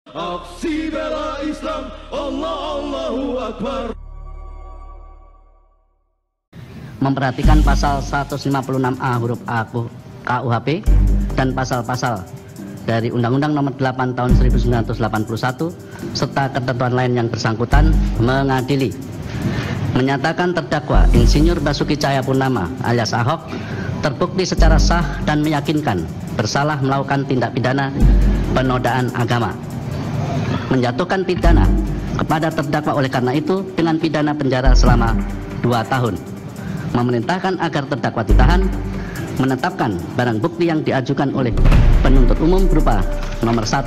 Aksi bela Islam, Allah Allahu Akbar. Memperhatikan pasal 156A huruf A KUHP dan pasal-pasal dari Undang-Undang Nomor 8 Tahun 1981 serta ketentuan lain yang bersangkutan, mengadili, menyatakan terdakwa Insinyur Basuki Cahayapurnama alias Ahok terbukti secara sah dan meyakinkan bersalah melakukan tindak pidana penodaan agama, menjatuhkan pidana kepada terdakwa oleh karena itu dengan pidana penjara selama 2 tahun, memerintahkan agar terdakwa ditahan, menetapkan barang bukti yang diajukan oleh penuntut umum berupa nomor 1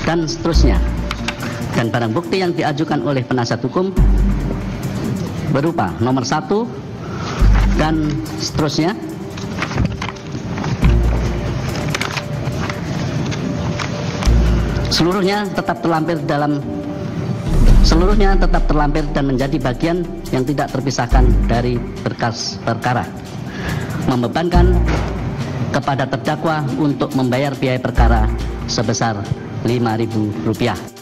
dan seterusnya, dan barang bukti yang diajukan oleh penasihat hukum berupa nomor 1 dan seterusnya, seluruhnya tetap terlampir dan menjadi bagian yang tidak terpisahkan dari berkas perkara, membebankan kepada terdakwa untuk membayar biaya perkara sebesar Rp5.000.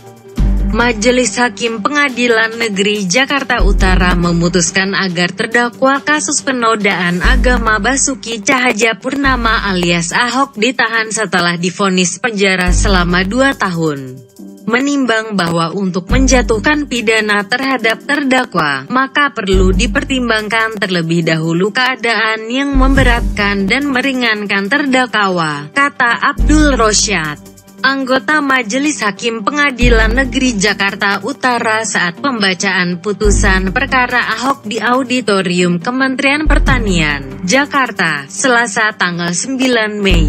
Majelis Hakim Pengadilan Negeri Jakarta Utara memutuskan agar terdakwa kasus penodaan agama Basuki Cahayapurnama alias Ahok ditahan setelah divonis penjara selama 2 tahun. Menimbang bahwa untuk menjatuhkan pidana terhadap terdakwa, maka perlu dipertimbangkan terlebih dahulu keadaan yang memberatkan dan meringankan terdakwa, kata Abdul Rosyad, anggota Majelis Hakim Pengadilan Negeri Jakarta Utara saat pembacaan putusan perkara Ahok di Auditorium Kementerian Pertanian, Jakarta, Selasa tanggal 9 Mei.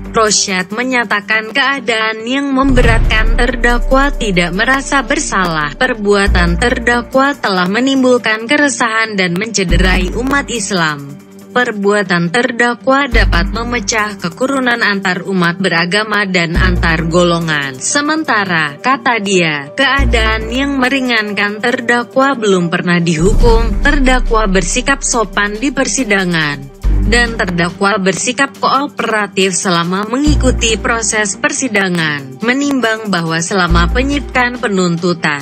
Rosyad menyatakan keadaan yang memberatkan terdakwa tidak merasa bersalah. Perbuatan terdakwa telah menimbulkan keresahan dan mencederai umat Islam. Perbuatan terdakwa dapat memecah kerukunan antar umat beragama dan antar golongan. Sementara, kata dia, keadaan yang meringankan terdakwa belum pernah dihukum, terdakwa bersikap sopan di persidangan, dan terdakwa bersikap kooperatif selama mengikuti proses persidangan, menimbang bahwa selama penyidikan, penuntutan,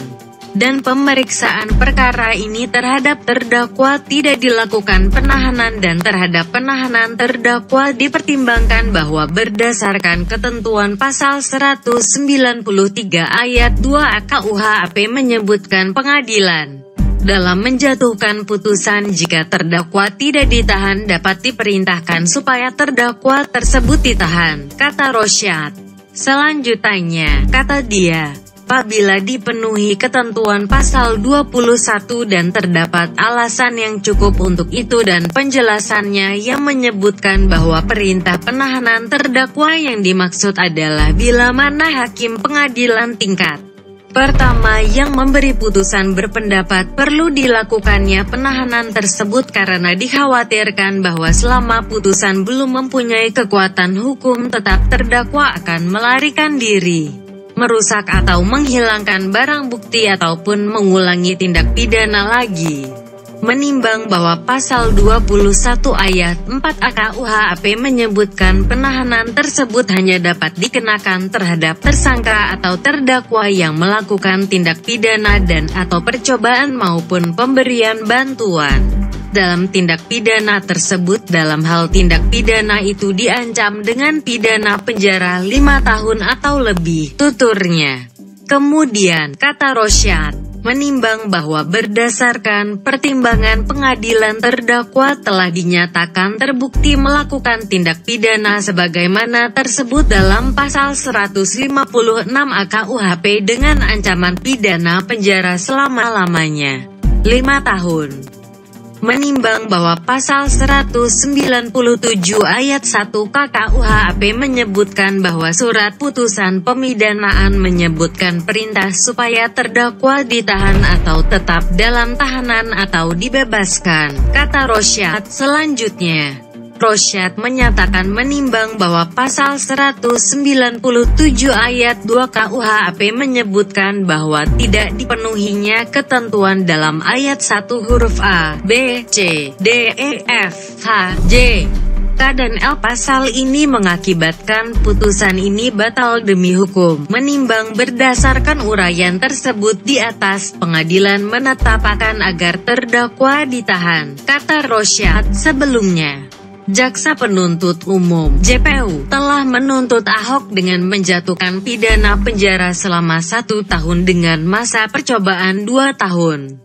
dan pemeriksaan perkara ini terhadap terdakwa tidak dilakukan penahanan dan terhadap penahanan terdakwa dipertimbangkan bahwa berdasarkan ketentuan pasal 193 ayat 2 KUHP menyebutkan pengadilan dalam menjatuhkan putusan jika terdakwa tidak ditahan dapat diperintahkan supaya terdakwa tersebut ditahan, kata Rosyad. Selanjutnya, kata dia, apabila dipenuhi ketentuan pasal 21 dan terdapat alasan yang cukup untuk itu dan penjelasannya yang menyebutkan bahwa perintah penahanan terdakwa yang dimaksud adalah bila mana hakim pengadilan tingkat pertama yang memberi putusan berpendapat perlu dilakukannya penahanan tersebut karena dikhawatirkan bahwa selama putusan belum mempunyai kekuatan hukum tetap terdakwa akan melarikan diri, merusak atau menghilangkan barang bukti ataupun mengulangi tindak pidana lagi. Menimbang bahwa pasal 21 ayat 4 KUHP menyebutkan penahanan tersebut hanya dapat dikenakan terhadap tersangka atau terdakwa yang melakukan tindak pidana dan atau percobaan maupun pemberian bantuan dalam tindak pidana tersebut. Dalam hal tindak pidana itu diancam dengan pidana penjara 5 tahun atau lebih, tuturnya. Kemudian, kata Rosyad, menimbang bahwa berdasarkan pertimbangan pengadilan terdakwa telah dinyatakan terbukti melakukan tindak pidana sebagaimana tersebut dalam pasal 156 KUHP dengan ancaman pidana penjara selama-lamanya 5 tahun. Menimbang bahwa pasal 197 ayat 1 KUHP menyebutkan bahwa surat putusan pemidanaan menyebutkan perintah supaya terdakwa ditahan atau tetap dalam tahanan atau dibebaskan, kata Rosyad. Selanjutnya, Rosyad menyatakan menimbang bahwa pasal 197 ayat 2 KUHP menyebutkan bahwa tidak dipenuhinya ketentuan dalam ayat 1 huruf A, B, C, D, E, F, H, J, K dan L. Pasal ini mengakibatkan putusan ini batal demi hukum. Menimbang berdasarkan uraian tersebut di atas, pengadilan menetapkan agar terdakwa ditahan, kata Rosyad. Sebelumnya, Jaksa Penuntut Umum (JPU) telah menuntut Ahok dengan menjatuhkan pidana penjara selama 1 tahun dengan masa percobaan 2 tahun.